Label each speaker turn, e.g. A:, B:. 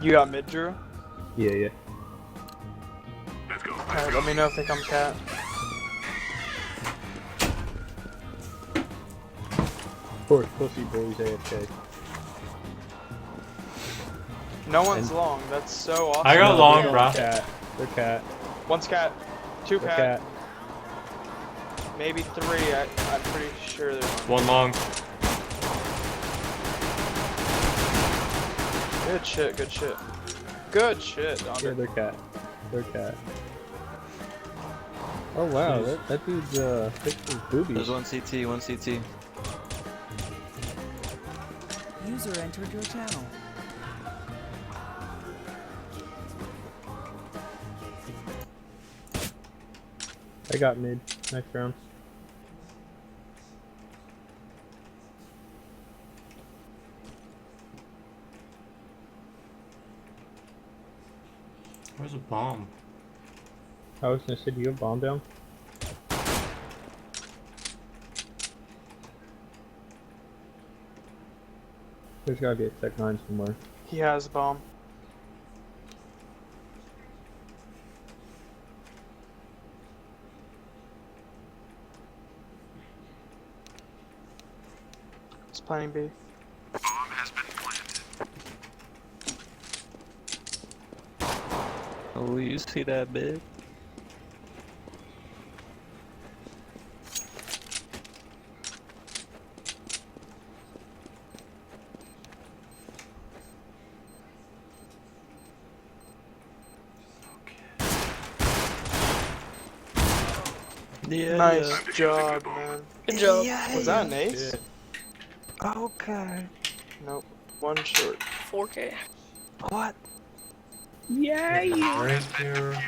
A: You got mid, Drew?
B: Yeah, yeah.
A: Alright, let me know if they come cat.
B: Poor pussy boys AFK.
A: No one's
B: And-
A: long, that's so awesome.
C: I got
B: No,
C: long,
B: they're
C: bruh.
B: Cat. They're cat.
A: One's cat, two
B: They're
A: cat,
B: cat.
A: maybe three, I'm pretty sure there's
C: One long.
A: Good shit, good shit. Good shit,
B: Yeah,
A: Donder.
B: they're cat. They're cat. Oh wow,
C: Jeez.
B: that dude's fixed his boobies.
D: There's one CT, one CT.
E: User entered your channel.
B: I got mid. Next round.
C: Where's a bomb?
B: I was gonna say, do you have bomb down? There's gotta be a Tech 9 somewhere.
A: He has bomb. It's planning B.
D: Oh, you see that bit? Yeah.
A: Nice job, man.
F: Good job.
A: Was that an ace?
D: Okay.
A: Nope. One short.
F: 4K.
D: What?
B: Yay!
C: Right here.